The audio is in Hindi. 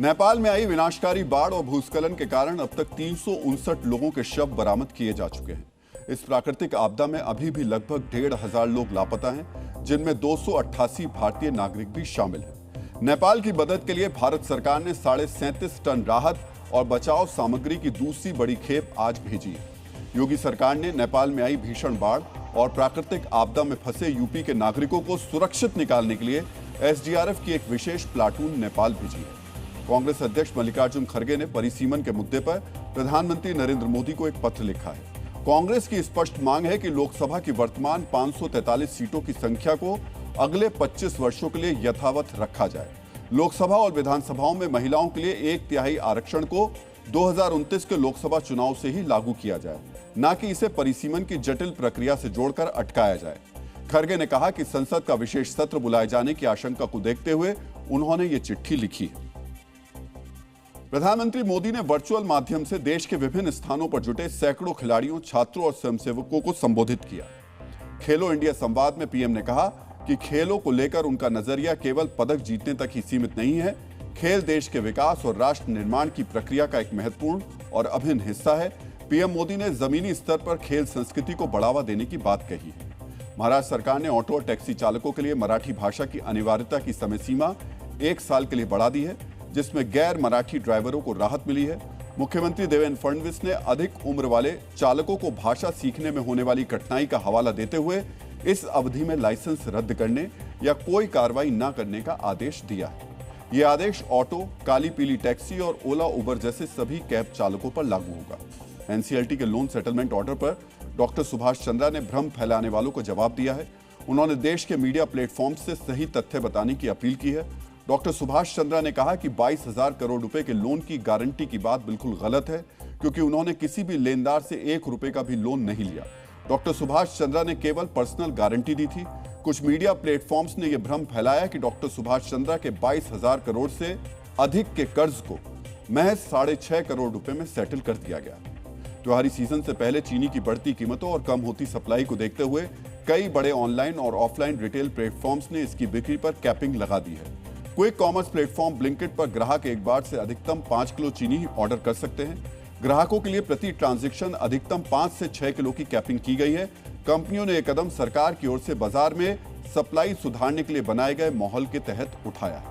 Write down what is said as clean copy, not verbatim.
नेपाल में आई विनाशकारी बाढ़ और भूस्खलन के कारण अब तक 359 लोगों के शव बरामद किए जा चुके हैं। इस प्राकृतिक आपदा में अभी भी लगभग 1,500 लोग लापता हैं, जिनमें 288 भारतीय नागरिक भी शामिल हैं। नेपाल की मदद के लिए भारत सरकार ने 37.5 टन राहत और बचाव सामग्री की दूसरी बड़ी खेप आज भेजी है। योगी सरकार ने नेपाल में आई भीषण बाढ़ और प्राकृतिक आपदा में फंसे यूपी के नागरिकों को सुरक्षित निकालने के लिए एसडीआरएफ की एक विशेष प्लाटून नेपाल भेजी है। कांग्रेस अध्यक्ष मल्लिकार्जुन खड़गे ने परिसीमन के मुद्दे पर प्रधानमंत्री नरेंद्र मोदी को एक पत्र लिखा है। कांग्रेस की स्पष्ट मांग है कि लोकसभा की वर्तमान 543 सीटों की संख्या को अगले 25 वर्षों के लिए यथावत रखा जाए। लोकसभा और विधानसभाओं में महिलाओं के लिए 1/3 आरक्षण को 2029 के लोकसभा चुनाव से ही लागू किया जाए, न कि इसे परिसीमन की जटिल प्रक्रिया से जोड़कर अटकाया जाए। खड़गे ने कहा कि संसद का विशेष सत्र बुलाए जाने की आशंका को देखते हुए उन्होंने ये चिट्ठी लिखी है। प्रधानमंत्री मोदी ने वर्चुअल माध्यम से देश के विभिन्न स्थानों पर जुटे सैकड़ों खिलाड़ियों, छात्रों और स्वयंसेवकों को संबोधित किया। खेलो इंडिया संवाद में पीएम ने कहा कि खेलों को लेकर उनका नजरिया केवल पदक जीतने तक ही सीमित नहीं है। खेल देश के विकास और राष्ट्र निर्माण की प्रक्रिया का एक महत्वपूर्ण और अभिन्न हिस्सा है। पीएम मोदी ने जमीनी स्तर पर खेल संस्कृति को बढ़ावा देने की बात कही है। महाराष्ट्र सरकार ने ऑटो और टैक्सी चालकों के लिए मराठी भाषा की अनिवार्यता की समय सीमा 1 साल के लिए बढ़ा दी है, जिसमें गैर मराठी ड्राइवरों को राहत मिली है। मुख्यमंत्री देवेंद्र फडणवीस ने अधिक उम्र वाले चालकों को भाषा सीखने में होने वाली कठिनाई का हवाला देते हुए इस अवधि में लाइसेंस रद्द करने या कोई कार्रवाई न करने का आदेश दिया है। यह आदेश ऑटो, काली पीली टैक्सी और ओला उबर जैसे सभी कैब चालकों पर लागू होगा। एनसीएलटी के लोन सेटलमेंट ऑर्डर पर डॉक्टर सुभाष चंद्रा ने भ्रम फैलाने वालों को जवाब दिया है। उन्होंने देश के मीडिया प्लेटफॉर्म से सही तथ्य बताने की अपील की है। डॉक्टर सुभाष चंद्रा ने कहा कि 22,000 करोड़ रुपए के लोन की गारंटी की बात बिल्कुल गलत है, क्योंकि उन्होंने किसी भी लेनदार से 1 रुपए का भी लोन नहीं लिया। डॉक्टर सुभाष चंद्रा ने केवल पर्सनल गारंटी दी थी। कुछ मीडिया प्लेटफॉर्म्स ने यह भ्रम फैलाया कि डॉक्टर सुभाष चंद्रा के 22,000 करोड़ से अधिक के कर्ज को महज 6.5 करोड़ रुपए में सेटल कर दिया गया। त्योहारी सीजन से पहले चीनी की बढ़ती कीमतों और कम होती सप्लाई को देखते हुए कई बड़े ऑनलाइन और ऑफलाइन रिटेल प्लेटफॉर्म्स ने इसकी बिक्री पर कैपिंग लगा दी है। क्विक कॉमर्स प्लेटफॉर्म ब्लिंकिट पर ग्राहक एक बार से अधिकतम 5 किलो चीनी ऑर्डर कर सकते हैं। ग्राहकों के लिए प्रति ट्रांजैक्शन अधिकतम 5 से 6 किलो की कैपिंग की गई है। कंपनियों ने यह कदम सरकार की ओर से बाजार में सप्लाई सुधारने के लिए बनाए गए माहौल के तहत उठाया है।